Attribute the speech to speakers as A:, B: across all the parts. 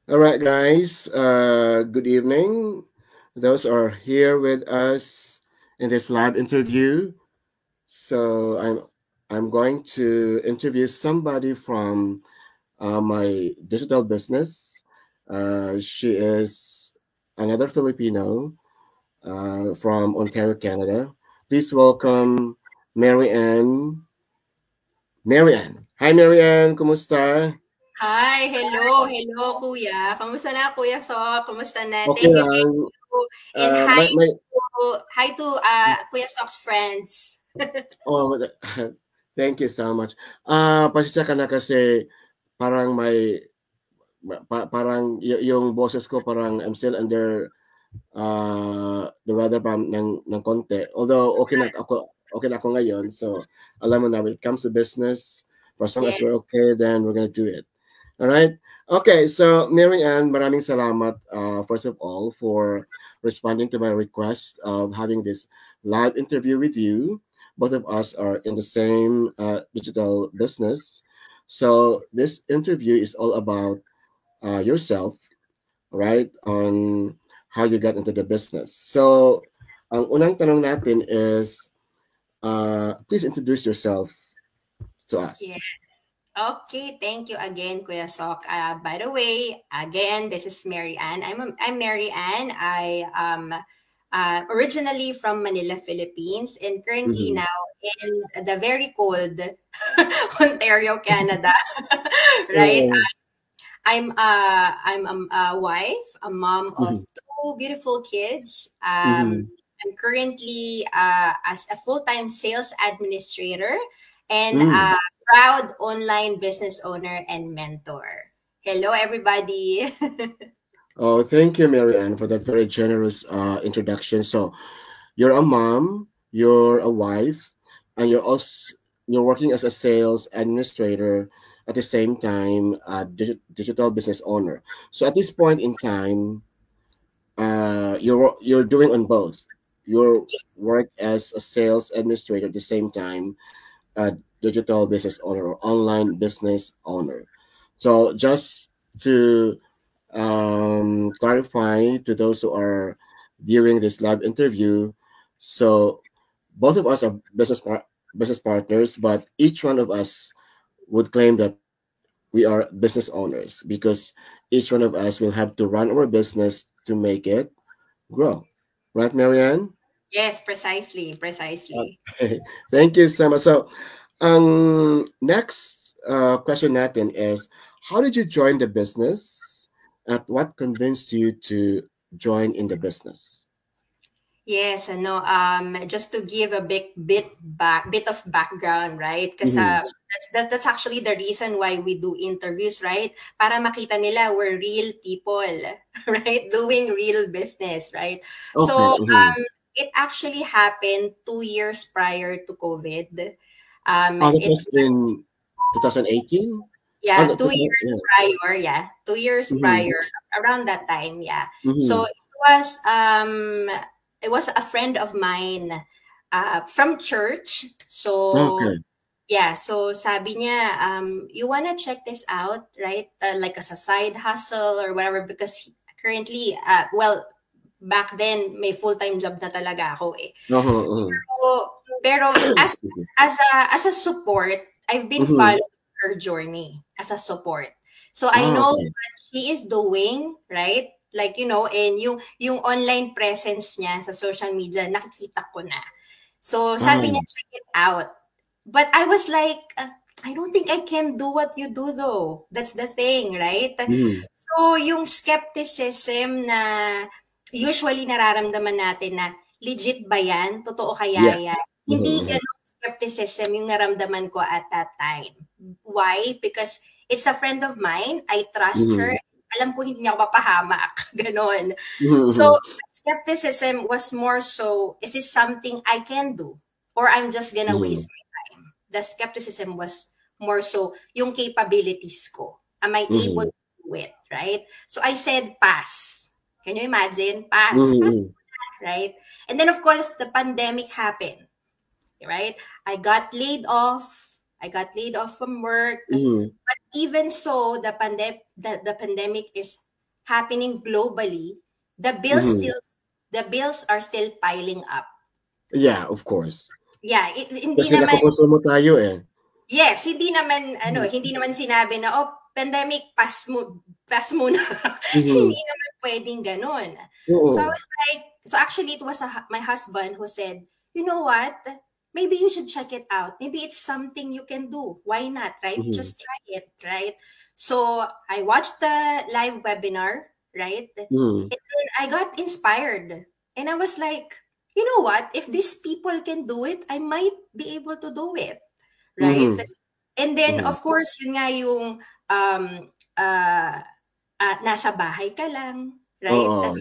A: All right, guys. Good evening. Those are here with us in this live interview. So I'm going to interview somebody from my digital business. She is another Filipino from Ontario, Canada. Please welcome Mary Ann. Mary Ann. Hi, Mary Ann. Kumusta?
B: Hi, hello kuya. Kamusta na kuya So? Kamusta na?
A: Okay
B: Thank
A: lang.
B: you. And hi
A: May
B: to Kuya Socks friends.
A: Oh, thank you so much. Pasensya ka na kasi parang parang yung boses ko parang I'm still under the weather pa ng konti. Although okay na ako ngayon. So alam mo na when it comes to business, for as long as
B: Yes.
A: we're okay, then we're gonna do it. All right. Okay. So Mary Ann, maraming salamat first of all for responding to my request of having this live interview with you. Both of us are in the same digital business. So this interview is all about yourself, right? On how you got into the business. So ang unang tanong natin is, please introduce yourself to
B: Yeah.
A: us.
B: Okay, thank you again, Kuya Sok. By the way, again, this is Mary Ann. I'm Mary Ann. I originally from Manila, Philippines, and currently
A: Mm-hmm.
B: now in the very cold Ontario, Canada. Right?
A: Oh,
B: I'm a wife, a mom of
A: mm-hmm.
B: two beautiful kids.
A: Mm-hmm.
B: I'm currently as a full-time sales administrator and
A: Mm.
B: a proud online business owner and mentor. Hello, everybody.
A: Oh, thank you, Marianne, for that very generous introduction. So, you're a mom, you're a wife, and you're working as a sales administrator at the same time, digital business owner. So, at this point in time, you're doing on both. You work as a sales administrator at the same time, a digital business owner or online business owner. So, just to clarify to those who are viewing this live interview. So both of us are business partners, but each one of us would claim that we are business owners because each one of us will have to run our business to make it grow. Right, Marianne?
B: Yes, precisely, precisely.
A: Okay. Thank you so much. So, next question natin is, how did you join the business? At what convinced you to join in the business?
B: Yes, just to give a bit of background, right? Because
A: Mm-hmm.
B: that's actually the reason why we do interviews, right? Para makita nila we're real people, right? Doing real business, right?
A: Okay.
B: So
A: Mm-hmm.
B: it actually happened 2 years prior to COVID.
A: Oh, that
B: It
A: was in 2018? Oh,
B: Yeah,
A: no,
B: 2 years
A: yeah.
B: prior, yeah. 2 years
A: Mm-hmm.
B: prior, around that time, yeah. So
A: Mm-hmm.
B: it was a friend of mine from church. So
A: Okay.
B: yeah, so sabi niya, you wanna check this out, right? Like as a side hustle or whatever, because currently, well, back then may full-time job na talaga ako eh.
A: Uh-huh, uh-huh.
B: Pero as a support, I've been
A: Mm-hmm.
B: following her journey as a support. So I
A: Oh,
B: know
A: okay.
B: what she is doing, right? Like, and yung online presence niya sa social media, nakikita ko na. So sabi niya,
A: Oh.
B: check it out. But I was like, I don't think I can do what you do though. That's the thing, right?
A: Mm-hmm.
B: So yung skepticism na usually nararamdaman natin na legit ba yan? Totoo kaya
A: Yes.
B: yan? Hindi
A: Mm-hmm.
B: ganun skepticism yung naramdaman ko at that time. Why? Because it's a friend of mine. I trust her.
A: Mm-hmm.
B: Alam ko hindi niya ako mapahamak. Ganon. So,
A: Mm-hmm.
B: skepticism was more so, is this something I can do? Or I'm just gonna
A: Mm-hmm.
B: waste my time? The skepticism was more so yung capabilities ko. Am I able
A: Mm-hmm.
B: to do it? Right? So, I said pass. Can you imagine? Pass. Pass,
A: Mm-hmm.
B: right? And then, of course, the pandemic happened, right? I got laid off. I got laid off from work.
A: Mm-hmm.
B: But even so, the pandemic is happening globally, the bills are still piling up.
A: Yeah, of course.
B: Yeah, hindi
A: Kasi
B: naman,
A: nakukonsumo tayo eh.
B: yes, hindi naman sinabi na, oh, pandemic, pass muna. Hindi naman pwedeng ganun. So I was like, so actually it was my husband who said, you know what? Maybe you should check it out. Maybe it's something you can do. Why not, right? Just try it, right? So I watched the live webinar, right? And then I got inspired. And I was like, you know what? If these people can do it, I might be able to do it. Right? And then, of course, yun nga yung nasa bahay ka lang, right?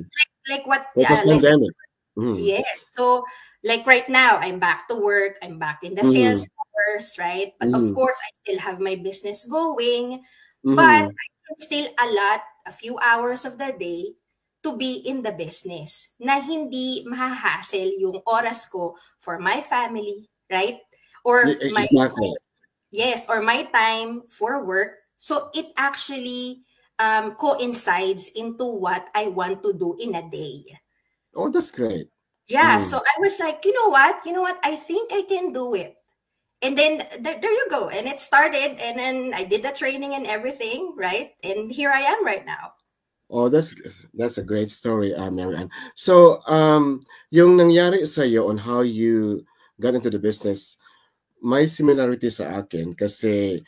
B: Like what,
A: pandemic.
B: Yes. So, like right now, I'm back to work. I'm back in the sales force, right? But of course, I still have my business going. But I can still allot a few hours of the day to be in the business na hindi mahahassle yung oras ko for my family, right? Or or my time for work. So it actually coincides into what I want to do in a day.
A: Oh, that's great.
B: Yeah, so I was like, you know what? I think I can do it. And then there you go. And it started, and then I did the training and everything, right? And here I am right now.
A: Oh, that's a great story, Mary Ann. So, yung nangyari sa iyo on how you got into the business, may similarity sa akin kasi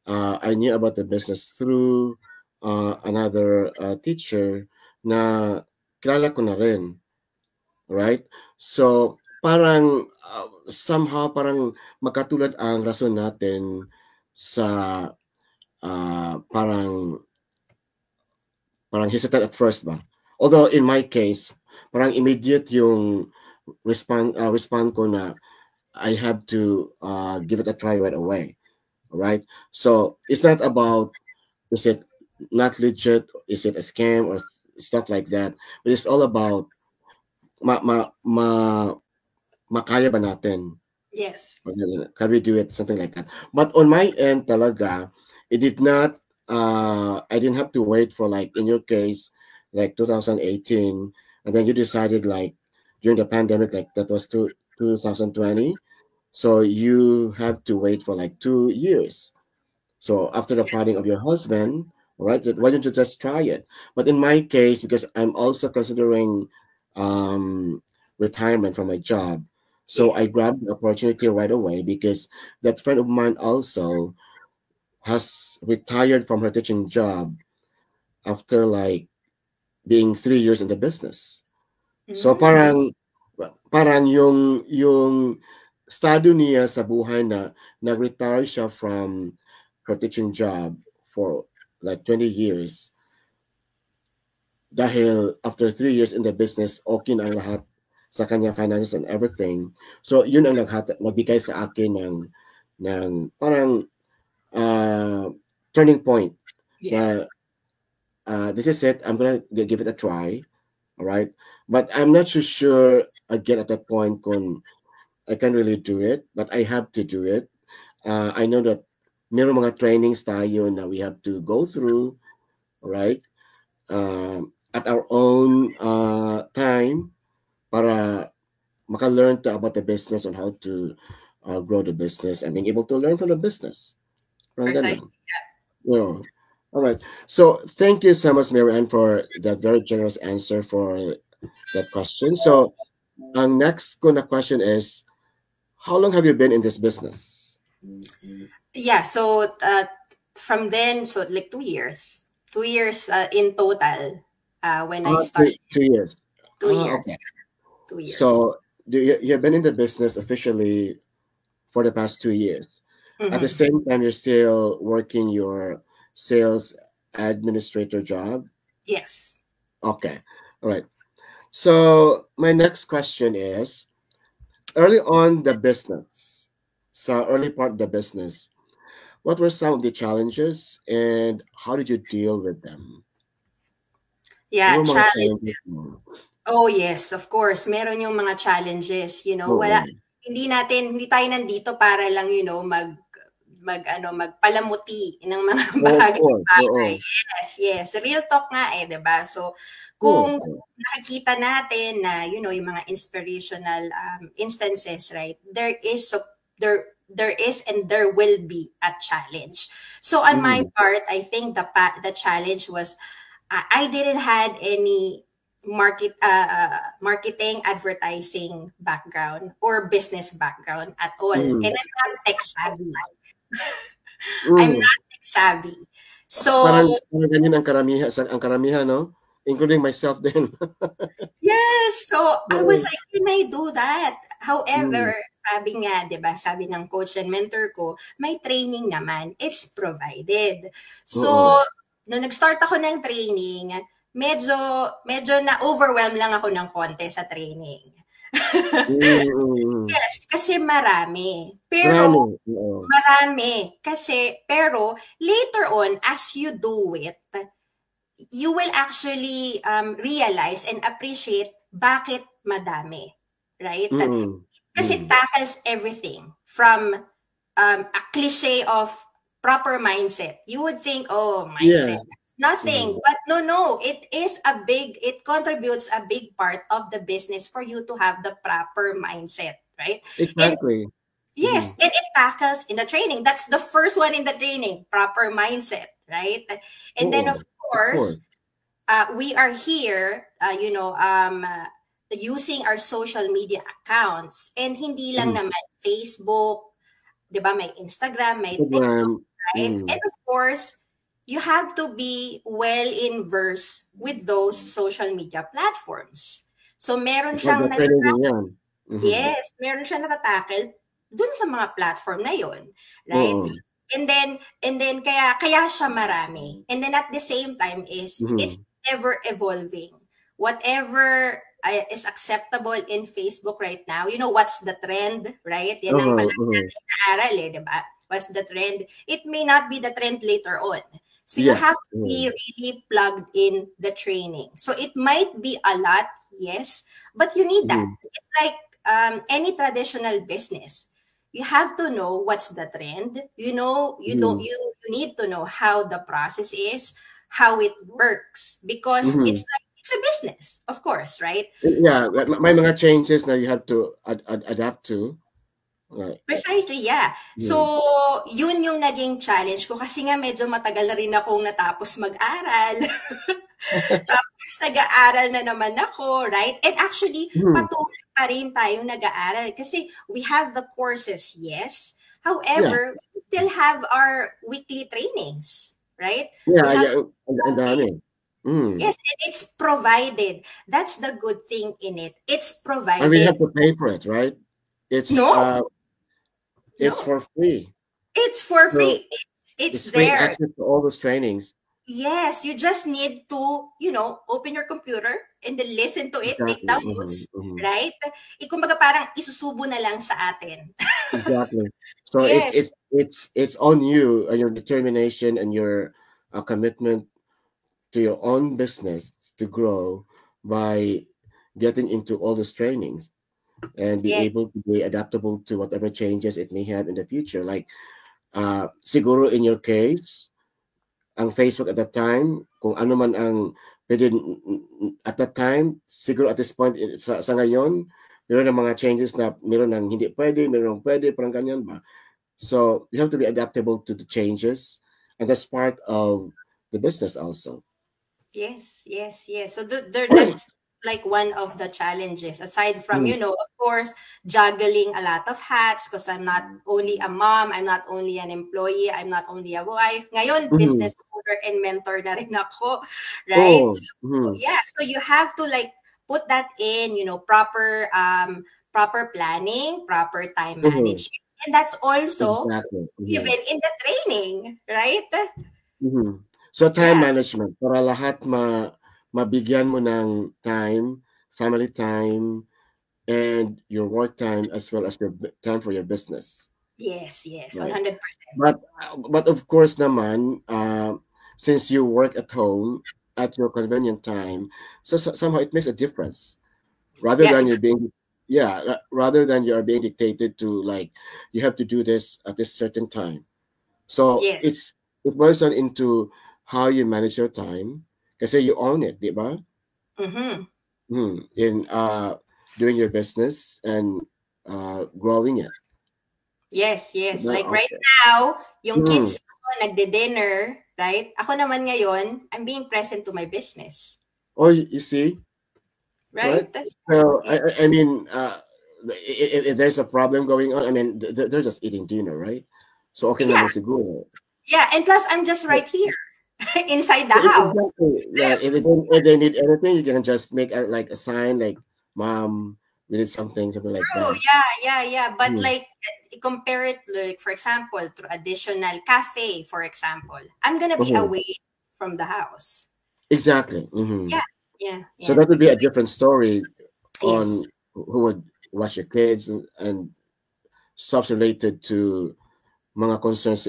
A: I knew about the business through another teacher na kilala ko na rin. Right? So, parang somehow parang magkatulad ang rason natin sa parang hesitant at first ba? Although in my case, parang immediate yung respond ko na I have to give it a try right away. Right? So, it's not about is it not legit, is it a scam or stuff like that. But it's all about makaya ba natin?
B: Yes.
A: Can we do it? Something like that. But on my end talaga, it did not, I didn't have to wait for like, in your case, like 2018, and then you decided like during the pandemic, like that was 2020. So you have to wait for like 2 years. So after the parting of your husband, right, why don't you just try it? But in my case, because I'm also considering retirement from my job, so I grabbed the opportunity right away because that friend of mine also has retired from her teaching job after like being 3 years in the business. So parang yung estado niya sa buhay na nag-retire siya from her teaching job for like 20 years. Dahil after 3 years in the business, okay na ang lahat sa kanya finances and everything. So yun ang nagbigay sa akin ng parang turning point.
B: Yes.
A: This is it. I'm gonna give it a try. All right. But I'm not so sure again at that point kung I can really do it, but I have to do it. I know that meron mga trainings tayo na we have to go through, right? At our own time para maka-learn about the business on how to grow the business and being able to learn from the business.
B: Precisely,
A: yeah. All right. So thank you so much, Mary Ann, for that very generous answer for that question. So ang next ko na question is, how long have you been in this business?
B: Yeah, so from then, so like 2 years. 2 years in total when I started.
A: 2 years.
B: 2 years.
A: Okay.
B: 2 years.
A: So you've been in the business officially for the past 2 years. At the same time, you're still working your sales administrator job?
B: Yes.
A: Okay. All right. So my next question is, early on the business, so early part of the business, what were some of the challenges and how did you deal with them?
B: Yeah, challenges. Oh yes, of course. Meron yung mga challenges, hindi tayo nandito para lang, magpalamuti ng mga
A: Of course.
B: bagay-bagay.
A: Oo.
B: Yes. Real talk nga 'di ba? So
A: Oo.
B: kung nakikita natin na yung mga inspirational instances, right? There is and there will be a challenge. So on my part, I think the challenge was I didn't had any marketing, advertising background or business background at all, and I'm not tech savvy. I'm not tech savvy. So
A: Parang ganyan ang karamihan, no? Including myself then.
B: Yes. So I was like, can I do that? However, sabi nga, 'di ba, sabi ng coach and mentor ko, may training naman, it's provided. So nung nag-start ako ng training, medyo na-overwhelm lang ako ng konti sa training. Yes, kasi marami. Pero marami kasi later on as you do it, you will actually realize and appreciate bakit madami, right? Kasi it tackles everything from a cliche of proper mindset. You would think, oh, mindset, nothing. But no, it contributes a big part of the business for you to have the proper mindset, right?
A: Exactly.
B: Yes, and it tackles in the training. That's the first one in the training, proper mindset, right? And then of course, we are here, using our social media accounts, and hindi lang naman Facebook, 'di ba? May Instagram, may TikTok, right? And of course, you have to be well in-verse with those social media platforms. So meron siyang yes, meron siyang natatakil dun sa mga platform na yon, right? And then kaya siya marami. And then at the same time it's ever evolving. Whatever is acceptable in Facebook right now, what's the trend, right? Yan ang palagi natin naaral di ba? What's the trend? It may not be the trend later on. So you have to be really plugged in the training. So it might be a lot, yes, but you need that. It's like any traditional business. You have to know what's the trend. You need to know how the process is, how it works, because it's a business, of course, right?
A: Yeah, may mga changes na you have to adapt to. Right.
B: Precisely, yeah. So, yun yung naging challenge ko kasi nga medyo matagal na rin akong natapos mag-aral. Tapos nag-aaral na naman ako, right? And actually, patuloy pa rin tayong nag-aaral kasi we have the courses, yes. However, we still have our weekly trainings, right?
A: Yeah,
B: Yes, and it's provided. That's the good thing in it. It's provided.
A: And we have to pay for it, right? It's it's for free.
B: It's for free. It's
A: free
B: there.
A: Access to all those trainings.
B: Yes, you just need to, open your computer and then listen to it, take down notes, right? Kumbaga parang isusubo na lang sa atin.
A: Exactly. So it's on you and your determination and your commitment to your own business to grow by getting into all those trainings and be able to be adaptable to whatever changes it may have in the future. Like, siguro in your case, ang Facebook at that time, kung ano man ang pwede at that time, siguro at this point, sa ngayon, meron ng mga changes na meron ng hindi pwede, meron ng pwede, parang ganyan ba? So, you have to be adaptable to the changes, and that's part of the business also.
B: Yes. So that's like one of the challenges, aside from, of course, juggling a lot of hats because I'm not only a mom, I'm not only an employee, I'm not only a wife. Ngayon, business owner and mentor na rin ako, right? So you have to like put that in, proper planning, proper time management. And that's also given in the training, right?
A: So time management, para lahat mabigyan mo ng time, family time, and your work time as well as your time for your business.
B: Yes, 100%.
A: But of course naman, since you work at home at your convenient time, so somehow it makes a difference. Rather than you are being dictated to, like, you have to do this at this certain time. So
B: Yes.
A: it boils down into how you manage your time. Kasi you own it, di ba?
B: Mm-hmm.
A: In doing your business and growing it.
B: Yes, yes.
A: Diba?
B: Like right
A: Okay.
B: now, yung
A: Mm.
B: kids ko nagde-dinner, right? Ako naman ngayon, I'm being present to my business.
A: Oh, you see, right?
B: Right?
A: So
B: Yes.
A: I mean, if there's a problem going on, I mean, they're just eating dinner, right? So okay
B: Yeah.
A: naman siguro.
B: Yeah. And plus, I'm just right here inside the
A: Yeah,
B: house.
A: exactly. Yeah, if they need anything, you can just make like a sign, like "Mom, we need something," something like
B: True.
A: that.
B: Yeah. But
A: Mm.
B: like, compare it, like, for example, traditional cafe, for example. I'm going to be
A: Mhm.
B: away from the house.
A: Exactly.
B: Yeah.
A: So
B: Yeah.
A: that would be a different story
B: Yes.
A: on who would watch your kids and stuff related to mga concerns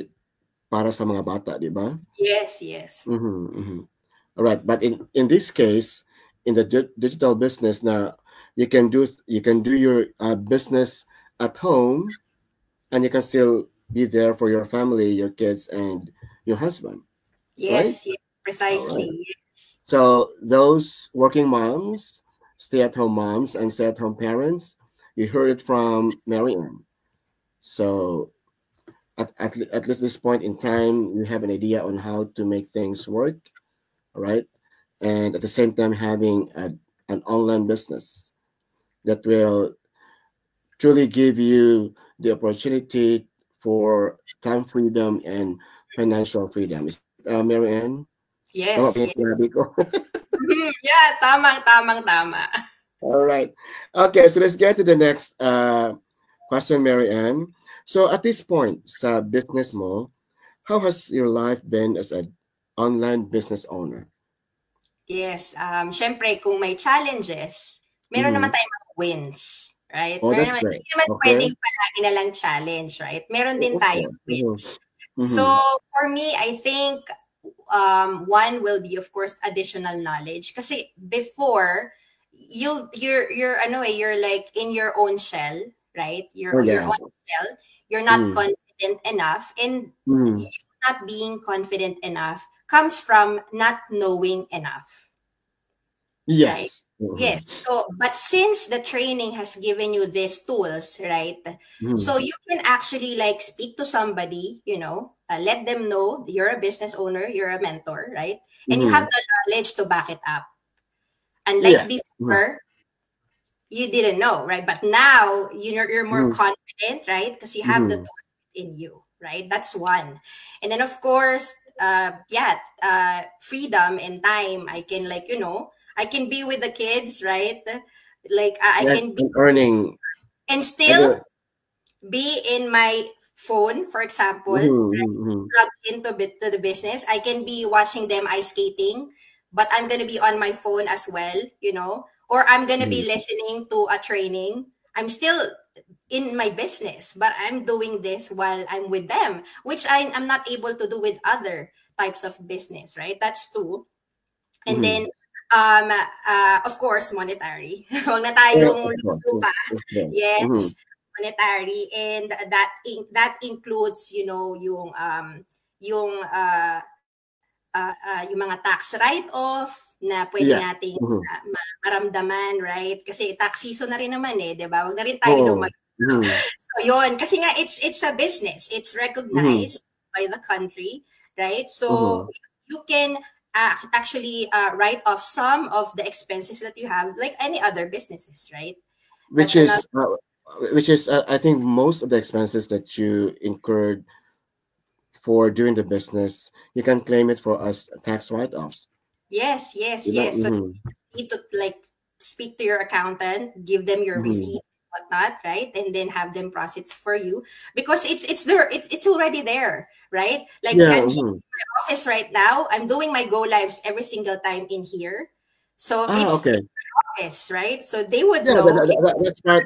A: para sa mga bata, di ba?
B: Yes.
A: All right, but in this case, in the digital business, now you can do your business at home, and you can still be there for your family, your kids, and your husband, right?
B: Yes.
A: All right.
B: Precisely. Yes.
A: So those working moms, stay-at-home moms, and stay-at-home parents, you heard it from Marianne. So at least this point in time, you have an idea on how to make things work, all right? And at the same time, having an online business that will truly give you the opportunity for time freedom and financial freedom. Is it, Marianne? Tama
B: Yes.
A: ba yung sinabi ko?
B: Yeah. Tama.
A: All right. Okay, so let's get to the next question, Marianne. So at this point sa business mo, how has your life been as an online business owner?
B: Yes. Syempre, kung may challenges, meron naman
A: Mm-hmm.
B: tayong mga wins. Right?
A: Oh,
B: Meron
A: that's
B: naman,
A: great.
B: hindi naman
A: Okay.
B: pwedeng palagi na lang challenge, right? Meron din
A: Of
B: tayong
A: course.
B: wins. So,
A: Mm-hmm.
B: for me, I think one will be, of course, additional knowledge. Kasi before, you're like in your own shell, right?
A: Oh,
B: You're your
A: yeah.
B: own shell. You're not
A: Mm.
B: confident enough, and
A: Mm.
B: you not being confident enough comes from not knowing enough, right?
A: Yes.
B: Yes. So, but since the training has given you these tools, right?
A: Mm.
B: So you can actually like speak to somebody, let them know you're a business owner, you're a mentor, right? And you have
A: Mm.
B: the knowledge to back it up. Unlike
A: Yeah. Mm.
B: before, you didn't know, right? But now you're more
A: Mm.
B: confident, right? Because you have the
A: Mm.
B: tools in you, right? That's one. And then of course, freedom and time. I can I can be with the kids, right? Like I
A: Yes,
B: can be
A: and earning.
B: and
A: I
B: still
A: do.
B: be in my phone, for example,
A: Mm-hmm.
B: plug into to the business. I can be watching them ice skating, but I'm gonna be on my phone as well, or I'm gonna be
A: Mm-hmm.
B: listening to a training. I'm still in my business, but I'm doing this while I'm with them, which I'm not able to do with other types of business, right? That's two. And
A: Mm-hmm.
B: then, of course, monetary. Huwag na
A: Yeah,
B: tayong
A: of course.
B: lupa.
A: Of course. Mm-hmm.
B: Yes, monetary, and that includes, yung yung mga tax write-off na pwede
A: Yeah.
B: nating
A: Mm-hmm.
B: maramdaman, right? Kasi tax season na rin naman 'di ba? Wag na rin tayo
A: Oh.
B: lumag.
A: Mm-hmm.
B: So yun, kasi nga it's a business. It's
A: Mm-hmm.
B: recognized by the country, right? So
A: Mm-hmm.
B: you can actually write off some of the expenses that you have like any other businesses, right?
A: Which
B: That's another.
A: is I think most of the expenses that you incurred for doing the business, you can claim it for as tax write-offs. Diba?
B: Yes. So
A: Mm-hmm.
B: you need to like speak to your accountant, give them your
A: Mm-hmm.
B: receipt, whatnot, right? And then have them process for you because it's there, it's already there, right? Like
A: Yeah.
B: I'm here
A: Mm-hmm.
B: in my office right now. I'm doing my go lives every single time in here. So
A: Ah,
B: it's
A: okay.
B: office, right? So they would
A: Yeah,
B: know, okay,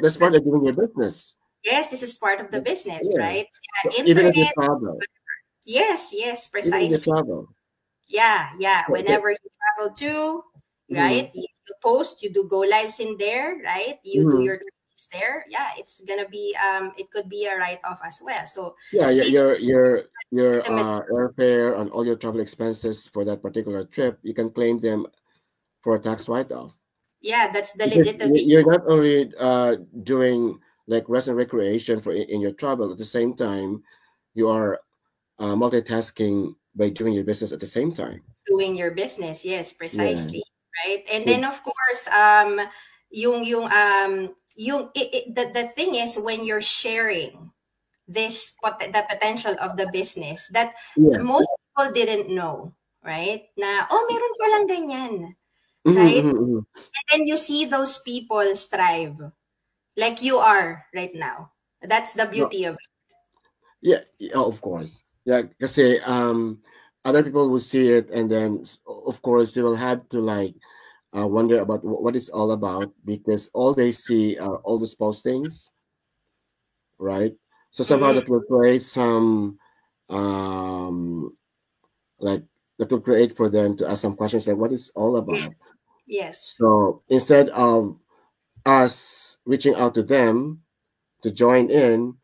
A: that's part of doing your business.
B: yes, this is part of the business,
A: Yeah.
B: right?
A: So
B: Yeah,
A: even if you
B: internet,
A: travel,
B: yes,
A: even if you
B: precisely.
A: travel.
B: Yeah.
A: Okay.
B: Whenever you travel to,
A: Mm-hmm.
B: right? You post, you do go lives in there, right? You do
A: Mm-hmm.
B: your trainings there. Yeah, it's gonna be it could be a write off as well. So
A: Yeah,
B: see,
A: you're your
B: The mis-
A: airfare and all your travel expenses for that particular trip, you can claim them for a tax write-off.
B: yeah, that's the
A: Because
B: legitimate.
A: you're not only doing like rest and recreation for in your travel, at the same time you are multitasking by doing your business at the same time.
B: Doing your business. Yes,
A: Yeah.
B: precisely. Right. And
A: So,
B: then of course, the thing is when you're sharing the potential of the business that
A: yeah.
B: most people didn't know, right? Na, oh, meron palang ganyan,
A: Mhm,
B: right?
A: mhm, mhm.
B: And then you see those people strive like you are right now. That's the
A: No,
B: beauty of it.
A: yeah, yeah, of course. Yeah, kasi other people will see it, and then of course they will have to like wonder about what it's all about, because all they see are all those postings, right? So somehow
B: Mm-mm.
A: that will create some um like that will create for them to ask some questions like what it's all
B: Yes.
A: about.
B: Yes.
A: So instead of us reaching out to them to join in,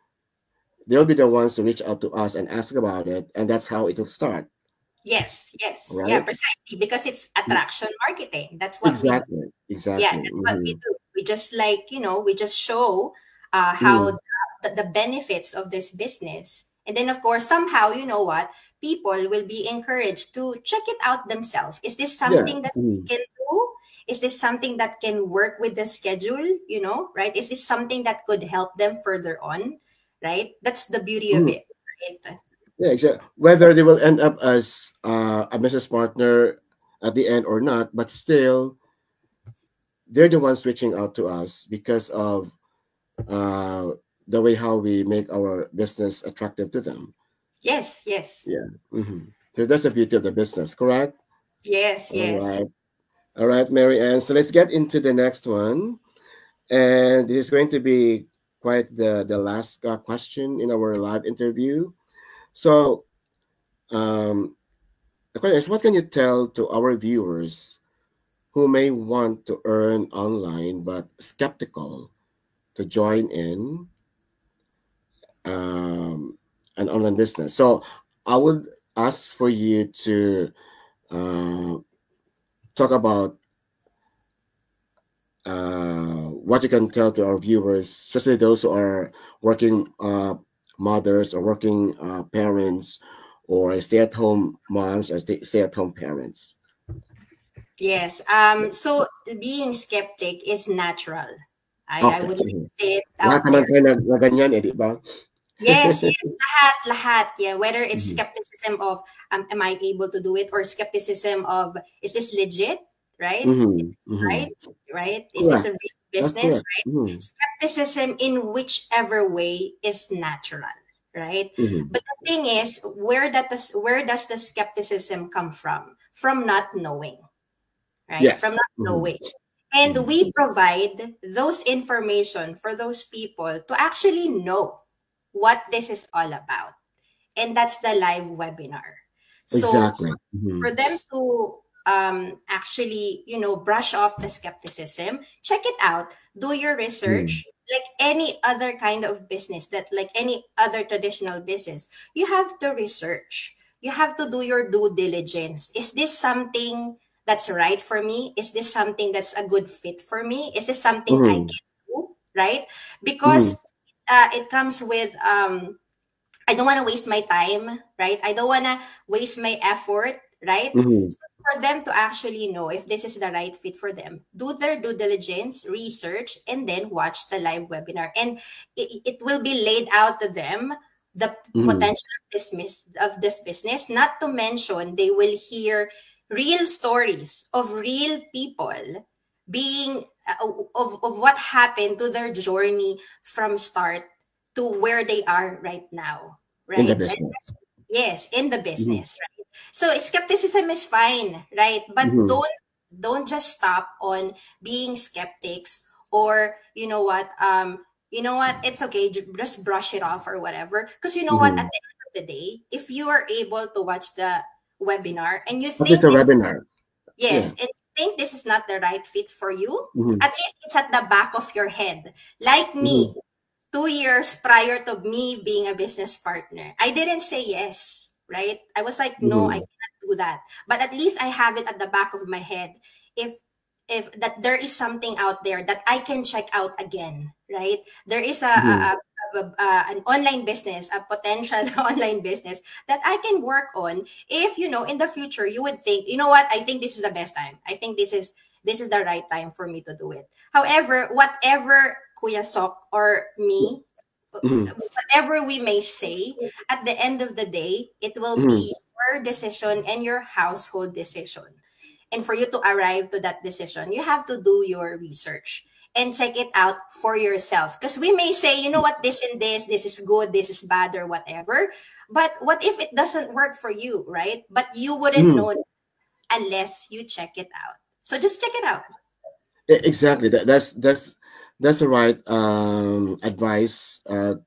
A: they'll be the ones to reach out to us and ask about it, and that's how it will start,
B: Yes. Yes. Yeah,
A: right?
B: precisely. Because it's attraction marketing. That's what we do.
A: Exactly,
B: Yeah,
A: exactly.
B: that's what we do. We just like, we just show how
A: Mm.
B: the benefits of this business. And then, of course, somehow, you know what? People will be encouraged to check it out themselves. Is this
A: Yeah.
B: something that we
A: Mm.
B: can do? Is this something that can work with the schedule? Right? Is this something that could help them further on? Right? That's the beauty of
A: Mm.
B: it. Right?
A: Yeah, exactly. Whether they will end up as a business partner at the end or not, but still, they're the ones reaching out to us because of uh, the way how we make our business attractive to them.
B: Yes, yes,
A: Yeah. So that's the beauty of the business, correct?
B: yes,
A: All
B: yes.
A: right. All right, Mary Ann. So let's get into the next one. And this is going to be quite the last question in our live interview. So, um, the question is, what can you tell to our viewers who may want to earn online but skeptical to join in um, an online business? So, I would ask for you to uh, talk about what you can tell to our viewers, especially those who are working mothers or working parents or stay-at-home moms or stay-at-home parents.
B: Yes. So being skeptic is natural. I
A: Okay.
B: would like to say it
A: Lahat
B: out
A: naman
B: there.
A: tayo na ganyan eh, di ba?
B: Yes, yes, lahat. Yeah, whether it's
A: Mhm.
B: skepticism of am I able to do it, or skepticism of is this legit, right?
A: Mhm,
B: Right,
A: mhm.
B: right? Is this
A: Correct.
B: a real
A: That's
B: business,
A: correct.
B: right?
A: Mhm,
B: Skepticism in whichever way is natural, right?
A: mhm.
B: But the thing is, where does the skepticism come from? From not knowing, right?
A: Yes.
B: From not
A: Mhm,
B: knowing. And
A: mhm.
B: we provide those information for those people to actually know what this is all about. And that's the live webinar. So
A: Exactly.
B: for
A: Mhm,
B: them to actually, brush off the skepticism, check it out, do your
A: mhm,
B: research. Like any other kind of business, that like any other traditional business, you have to research. You have to do your due diligence. Is this something that's right for me? Is this something that's a good fit for me? Is this something I
A: mhm,
B: can do? Right?
A: mhm,
B: Because it comes with I don't want to waste my time, right? I don't want to waste my effort, right?
A: mhm.
B: So for them to actually know if this is the right fit for them, do their due diligence, research, and then watch the live webinar. And it will be laid out to them the
A: Mhm.
B: potential of this business. Not to mention, they will hear real stories of real people being of what happened to their journey from start to where they are right now,
A: In the
B: right? And
A: business.
B: yes, in the
A: Mhm,
B: business, right? So skepticism is fine, right? But
A: mhm.
B: don't just stop on being skeptics, or it's okay, just brush it off or whatever. Because you know what, at
A: Mhm.
B: the end of the day, if you are able to watch the webinar and you
A: At least
B: think
A: a
B: this
A: webinar. Yeah.
B: Yes, and think this is not the right fit for you,
A: Mhm,
B: at least it's at the back of your head. Like
A: mhm.
B: me, 2 years prior to me being a business partner, I didn't say yes, right? I was like, no, I cannot do that. But at least I have it at the back of my head. If that there is something out there that I can check out again, right? There is an online business, a potential online business that I can work on. If in the future you would think, you know what, I think this is the best time. I think this is the right time for me to do it. However, whatever Kuya Sok or me, whatever we may say, at the end of the day, it will be your decision and your household decision. And for you to arrive to that decision, you have to do your research and check it out for yourself. Because we may say, you know what, this and this is good, this is bad, or whatever. But what if it doesn't work for you, right? But you wouldn't know unless you check it out. So just check it out.
A: Exactly. That's the right advice to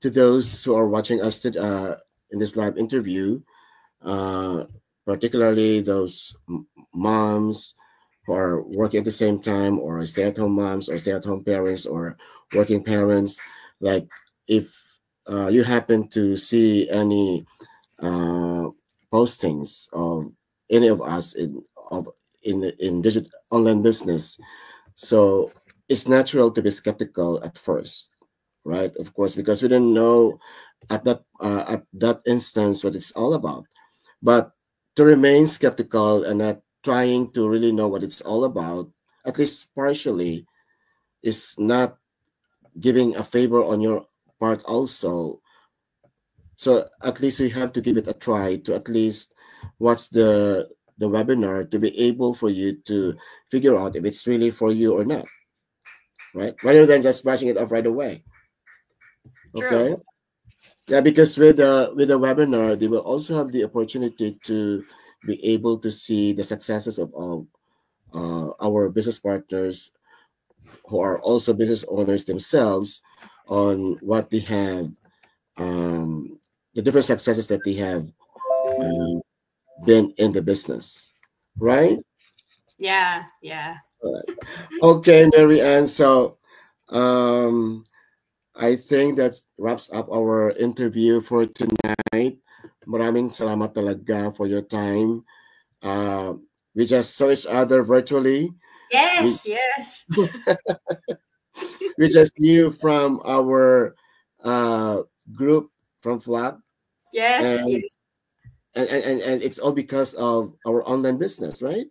A: those who are watching us in this live interview, particularly those moms who are working at the same time, or stay-at-home moms, or stay-at-home parents, or working parents. Like, if you happen to see any postings of any of us in digital online business, so it's natural to be skeptical at first, right? Of course, because we didn't know at that instance what it's all about. But to remain skeptical and not trying to really know what it's all about, at least partially, is not giving a favor on your part also. So at least you have to give it a try to at least watch the webinar to be able for you to figure out if it's really for you or not, right? Rather than just brushing it off right away. Okay.
B: True.
A: Yeah, because with the webinar, they will also have the opportunity to be able to see the successes of all our business partners who are also business owners themselves, on what they have, the different successes that they have been in the business, right?
B: Yeah.
A: All right. Okay, Mary Ann. So um, I think that wraps up our interview for tonight. Maraming salamat talaga for your time. We just saw each other virtually.
B: Yes.
A: We just knew from our group from Flat,
B: Yes.
A: and, and it's all because of our online business, right?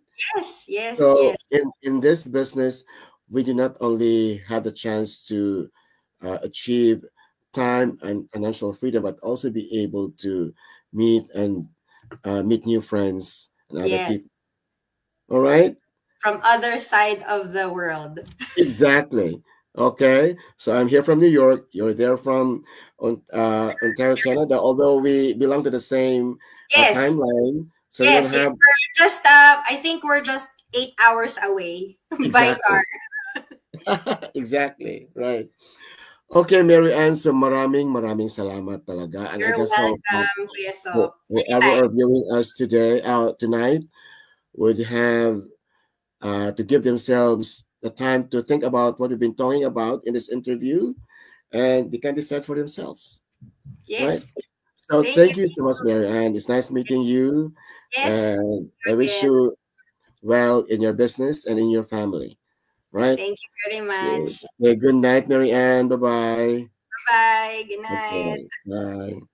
A: So
B: Yes.
A: in this business, we do not only have the chance to achieve time and financial freedom, but also be able to meet and meet new friends and other
B: Yes.
A: people. All right.
B: From other side of the world.
A: Exactly. Okay. So I'm here from New York. You're there from Ontario, Canada. Although we belong to the same
B: Yes.
A: timeline, so we don't
B: Yes.
A: have
B: We're just I think we're just 8 hours away by
A: exactly,
B: car.
A: exactly right. Okay, Mary Ann. So maraming salamat talaga, and I
B: You're
A: just hope that
B: welcome, Kuya Sok.
A: whoever
B: Anytime.
A: are viewing us tonight, would have to give themselves the time to think about what we've been talking about in this interview, and they can decide for themselves, right?
B: Yes.
A: So
B: Thank you.
A: thank you so much, Mary Ann. It's nice meeting you,
B: Yes.
A: and I wish
B: Again.
A: you well in your business and in your family, right?
B: Thank you very
A: Okay.
B: much.
A: Okay, good night, Mary Ann. Bye bye.
B: Bye. Good night.
A: Okay, bye.